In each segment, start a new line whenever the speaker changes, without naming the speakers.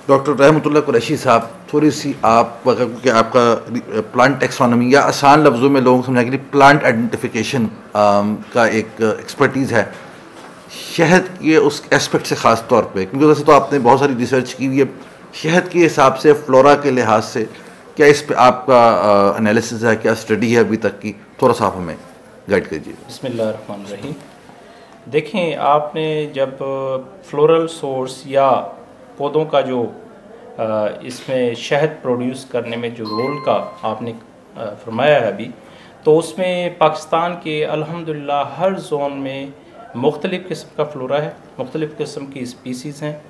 Doctor रहमतुल्लाह कुरैशी साहब, थोड़ी सी आप क्योंकि आपका प्लांट टेक्सोनॉमी या आसान लफ्ज़ों में लोगों को समझाने के लिए प्लांट आइडेंटिफिकेशन का एक एक्सपर्टीज़ है शहद के उस एस्पेक्ट से ख़ास तौर पे, क्योंकि वैसे तो आपने बहुत सारी रिसर्च की हुई है शहद के हिसाब से, फ्लोरा के लिहाज से, क्या इस पे आपका एनालिसिस है, क्या स्टडी है अभी तक की, थोड़ा सा आप हमें गाइड कीजिए।
बिस्मिल्लाहिर्रहमानिर्रहीम। देखें, आपने जब फ्लोरल सोर्स या पौधों का जो इसमें शहद प्रोड्यूस करने में जो रोल का आपने फरमाया है अभी, तो उसमें पाकिस्तान के अल्हम्दुलिल्लाह हर जोन में मुख्तलिफ़ किस्म का फ्लोरा है, मुख्तलिफ़ किस्म की स्पीसीज़ हैं,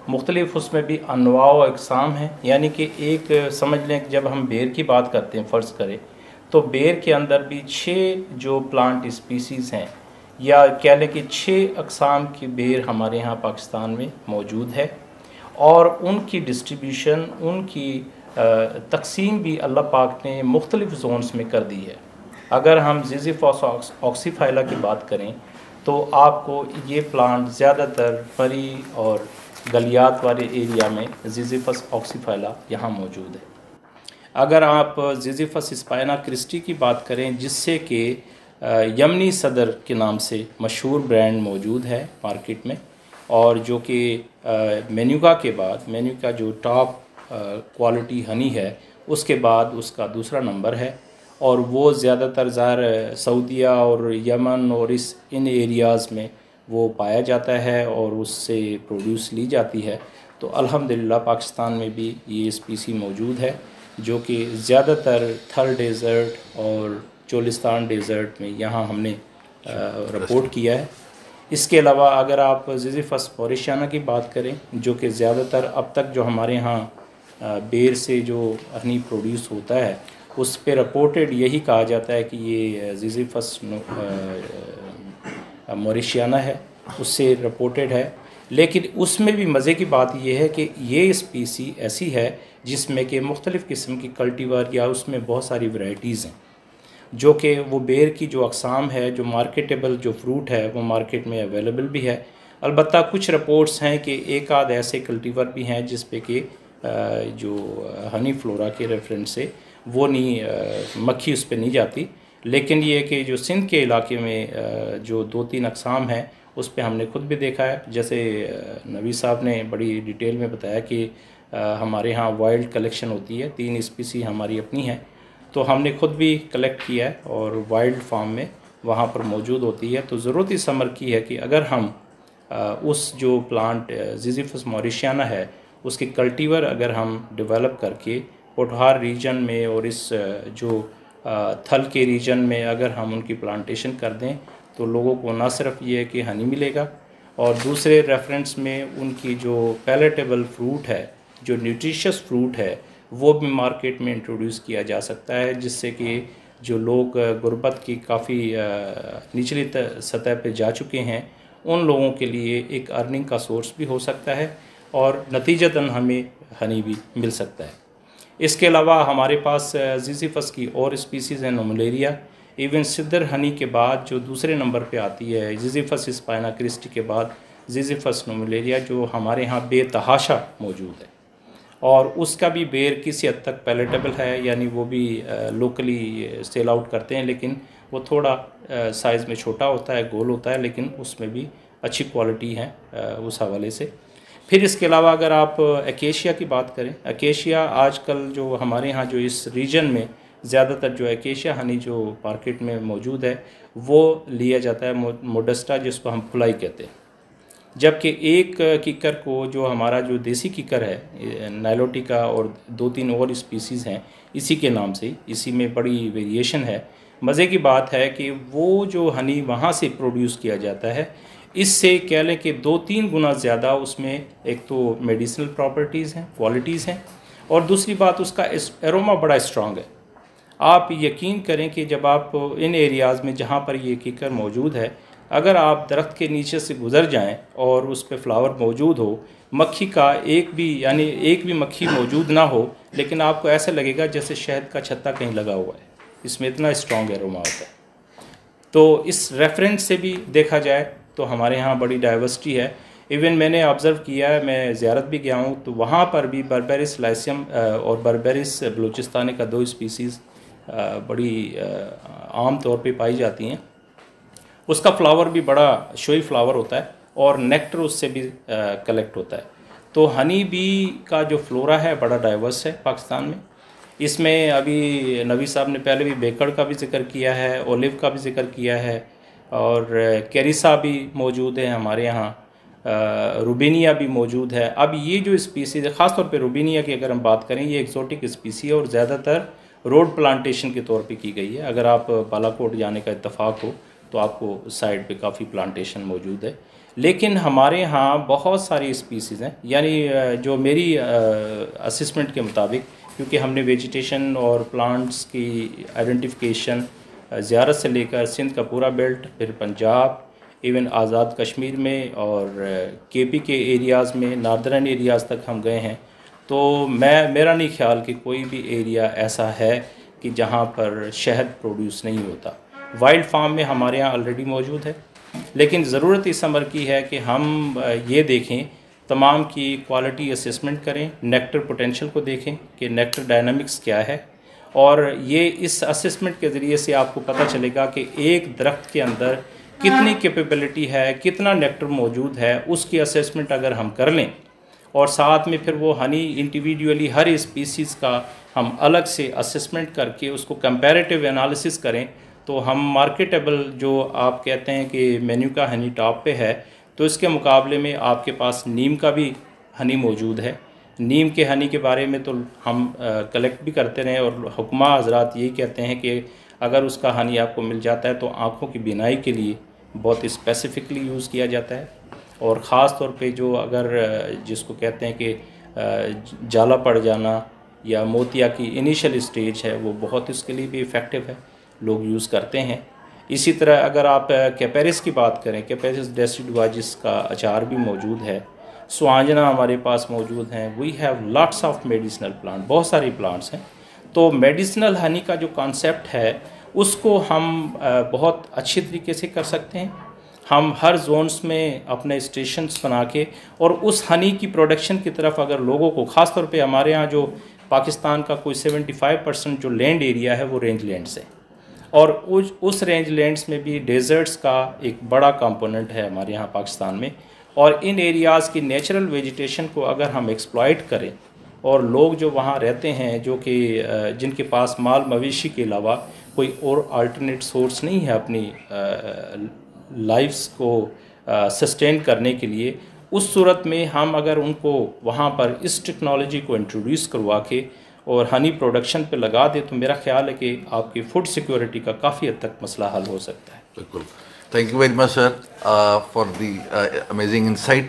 मुख्तलिफ़ उसमें भी अनवा व अक़साम हैं। यानी कि एक समझ लें कि जब हम बेर की बात करते हैं, फ़र्ज़ करें तो बेर के अंदर भी 6 जो प्लांट स्पीसीज़ हैं, या कह लें कि 6 अक़साम की बेर हमारे यहाँ पाकिस्तान में मौजूद है, और उनकी डिस्ट्रीब्यूशन, उनकी तकसीम भी अल्लाह पाक ने मुख्तलिफ़ जोन्स में कर दी है। अगर हम ज़िज़िफ़स ऑक्सीफाइला की बात करें तो आपको ये प्लांट ज़्यादातर फरी और गलियात वाले एरिया में ज़िज़िफ़स ऑक्सीफाइला यहाँ मौजूद है। अगर आप ज़िज़िफ़स स्पाइना क्रिस्टी की बात करें, जिससे कि यमनी सदर के नाम से मशहूर ब्रांड मौजूद है मार्केट में, और जो कि मेन्यूका के बाद, मेन्यूका जो टॉप क्वालिटी हनी है, उसके बाद उसका दूसरा नंबर है, और वो ज़्यादातर ज़ाहिर सऊदीया और यमन और इन एरियाज़ में वो पाया जाता है और उससे प्रोड्यूस ली जाती है। तो अल्हम्दुलिल्लाह पाकिस्तान में भी ये स्पीसी मौजूद है, जो कि ज़्यादातर थर डेज़र्ट और चोलिस्तान डेज़र्ट में यहाँ हमने रिपोर्ट किया है। इसके अलावा अगर आप ज़िज़िफ़स मॉरिशियाना की बात करें, जो कि ज़्यादातर अब तक जो हमारे यहाँ बेर से जो हनी प्रोड्यूस होता है, उस पे रिपोर्टेड यही कहा जाता है कि ये ज़िज़िफ़स मॉरिशियाना है, उससे रिपोर्टेड है। लेकिन उसमें भी मज़े की बात यह है कि ये स्पीसी ऐसी है जिसमें कि मुख्तलिफ़ किस्म की कल्टीवर या उसमें बहुत सारी वैरायटीज़ हैं, जो कि वो बेर की जो अक़साम है, जो मार्केटेबल जो फ्रूट है, वो मार्केट में अवेलेबल भी है। अलबत्ता कुछ रिपोर्ट्स हैं कि एक आध ऐसे कल्टीवर भी हैं जिस पे कि जो हनी फ्लोरा के रेफरेंस से वो नहीं, मक्खी उस पर नहीं जाती। लेकिन ये कि जो सिंध के इलाके में जो 2-3 अक़साम हैं, उस पे हमने खुद भी देखा है। जैसे नबी साहब ने बड़ी डिटेल में बताया कि हमारे यहाँ वाइल्ड कलेक्शन होती है, 3 स्पीसी हमारी अपनी है, तो हमने खुद भी कलेक्ट किया है और वाइल्ड फार्म में वहाँ पर मौजूद होती है। तो ज़रूरत इस अमर की है कि अगर हम उस जो प्लांट ज़िज़िफ़स मॉरिशियाना है, उसके कल्टीवर अगर हम डेवलप करके पोठहार रीजन में और इस जो थल के रीजन में अगर हम उनकी प्लांटेशन कर दें, तो लोगों को ना सिर्फ ये है कि हनी मिलेगा, और दूसरे रेफरेंस में उनकी जो पैलेटेबल फ्रूट है, जो न्यूट्रिशियस फ्रूट है, वो भी मार्केट में इंट्रोड्यूस किया जा सकता है, जिससे कि जो लोग गुर्बत की काफ़ी निचली सतह पे जा चुके हैं, उन लोगों के लिए एक अर्निंग का सोर्स भी हो सकता है, और नतीजतन हमें हनी भी मिल सकता है। इसके अलावा हमारे पास ज़िज़िफ़स की और स्पीसीज़ हैं, नोमुलेरिया। इवन सिद्दर हनी के बाद जो दूसरे नंबर पे आती है, ज़िज़िफ़स स्पाइना क्रिस्टी के बाद ज़िज़िफ़स नोमुलेरिया, जो हमारे यहाँ बेतहाशा मौजूद है, और उसका भी बेर किसी हद तक पैलेटेबल है, यानी वो भी लोकली सेल आउट करते हैं, लेकिन वो थोड़ा साइज़ में छोटा होता है, गोल होता है, लेकिन उसमें भी अच्छी क्वालिटी है उस हवाले से। फिर इसके अलावा अगर आप एकेशिया की बात करें, एकेशिया आजकल जो हमारे यहाँ जो इस रीजन में ज़्यादातर जो एकेशिया हनी जो मार्केट में मौजूद है, वो लिया जाता है मोडेस्टा, जिसको हम फुलाई कहते हैं। जबकि एक किकर को, जो हमारा जो देसी किकर है नाइलोटिका, और 2-3 और स्पीसीज़ हैं इसी के नाम से, इसी में बड़ी वेरिएशन है। मज़े की बात है कि वो जो हनी वहाँ से प्रोड्यूस किया जाता है, इससे कह लें कि 2-3 गुना ज़्यादा उसमें एक तो मेडिसिनल प्रॉपर्टीज़ हैं, क्वालिटीज़ हैं, और दूसरी बात उसका एरोमा बड़ा स्ट्रॉन्ग है। आप यकीन करें कि जब आप इन एरियाज़ में जहाँ पर ये किकर मौजूद है, अगर आप दरख्त के नीचे से गुज़र जाएं और उस पे फ्लावर मौजूद हो, मक्खी का एक भी मक्खी मौजूद ना हो, लेकिन आपको ऐसा लगेगा जैसे शहद का छत्ता कहीं लगा हुआ है, इसमें इतना स्ट्रॉन्ग एरोमा होता है। तो इस रेफरेंस से भी देखा जाए तो हमारे यहाँ बड़ी डाइवर्सिटी है। इवन मैंने ऑब्ज़र्व किया है, मैं ज़ियारत भी गया हूँ, तो वहाँ पर भी बर्बेरिस लाइसियम और बर्बेरिस बलूचिस्तानी का 2 स्पीसीज़ बड़ी आम तौर पे पाई जाती हैं। उसका फ्लावर भी बड़ा शोई फ्लावर होता है और नेक्टर उससे भी कलेक्ट होता है। तो हनी बी का जो फ्लोरा है बड़ा डाइवर्स है पाकिस्तान में। इसमें अभी नबी साहब ने पहले भी बेकड़ का भी जिक्र किया है, ओलिव का भी जिक्र किया है, और कैरिसा भी मौजूद है हमारे यहाँ, रूबिनिया भी मौजूद है। अब ये जो स्पीसीज़ है, ख़ास तौर पे रूबिनिया की अगर हम बात करें, ये एक्सोटिक स्पीसी है और ज़्यादातर रोड प्लांटेशन के तौर पे की गई है। अगर आप बालाकोट जाने का इत्तेफाक हो तो आपको साइड पे काफ़ी प्लांटेशन मौजूद है। लेकिन हमारे यहाँ बहुत सारी स्पीसीज़ हैं, यानी जो मेरी असिस्मेंट के मुताबिक, क्योंकि हमने वेजिटेशन और प्लांट्स की आइडेंटिफिकेशन ज़ियारत से लेकर सिंध का पूरा बेल्ट, फिर पंजाब, इवन आज़ाद कश्मीर में और केपी के एरियाज़ में, नार्दर्न एरियाज़ तक हम गए हैं। तो मेरा नहीं ख्याल कि कोई भी एरिया ऐसा है कि जहाँ पर शहद प्रोड्यूस नहीं होता। वाइल्ड फार्म में हमारे यहाँ ऑलरेडी मौजूद है, लेकिन ज़रूरत इस अमर की है कि हम ये देखें, तमाम की क्वालिटी असेसमेंट करें, नेक्टर पोटेंशियल को देखें कि नेक्टर डायनामिक्स क्या है, और ये इस असेसमेंट के ज़रिए से आपको पता चलेगा कि एक दरख्त के अंदर कितनी कैपेबिलिटी है, कितना नेक्टर मौजूद है। उसकी असेसमेंट अगर हम कर लें और साथ में फिर वो हनी इंडिविजुअली हर स्पीसीज़ का हम अलग से असेसमेंट करके उसको कंपैरेटिव एनालिसिस करें, तो हम मार्केटेबल, जो आप कहते हैं कि मेन्यू का हनी टॉप पे है, तो इसके मुकाबले में आपके पास नीम का भी हनी मौजूद है। नीम के हनी के बारे में तो हम कलेक्ट भी करते रहे, और हुक्मा हजरात यही कहते हैं कि अगर उसका हनी आपको मिल जाता है तो आँखों की बीनाई के लिए बहुत स्पेसिफिकली यूज़ किया जाता है, और ख़ास तौर पे जो अगर जिसको कहते हैं कि जाला पड़ जाना या मोतिया की इनिशियल स्टेज है, वो बहुत इसके लिए भी इफ़ेक्टिव है, लोग यूज़ करते हैं। इसी तरह अगर आप कैपेरिस की बात करें, कैपेरिस डेसिडुआ जिसका अचार भी मौजूद है, सुहांजना हमारे पास मौजूद हैं। We have lots of medicinal plant, बहुत सारी प्लांट्स हैं। तो मेडिसिनल हनी का जो कॉन्सेप्ट है उसको हम बहुत अच्छी तरीके से कर सकते हैं। हम हर जोन्स में अपने स्टेशंस बना के और उस हनी की प्रोडक्शन की तरफ अगर लोगों को, ख़ास तौर पे हमारे यहाँ जो पाकिस्तान का कोई 75% जो लैंड एरिया है वो रेंज लैंड्स है, और उस रेंज लैंड्स में भी डेजर्ट्स का एक बड़ा कंपोनेंट है हमारे यहाँ पाकिस्तान में। और इन एरियाज़ की नेचुरल वेजिटेशन को अगर हम एक्सप्लॉइट करें, और लोग जो वहाँ रहते हैं, जो कि जिनके पास माल मवेशी के अलावा कोई और अल्टरनेट सोर्स नहीं है अपनी लाइफ्स को सस्टेन करने के लिए, उस सूरत में हम अगर उनको वहाँ पर इस टेक्नोलॉजी को इंट्रोड्यूस करवा के और हनी प्रोडक्शन पे लगा दे, तो मेरा ख्याल है कि आपकी फूड सिक्योरिटी का काफ़ी हद तक मसला हल हो सकता है।
बिल्कुल। Thank you very much sir for the amazing insight.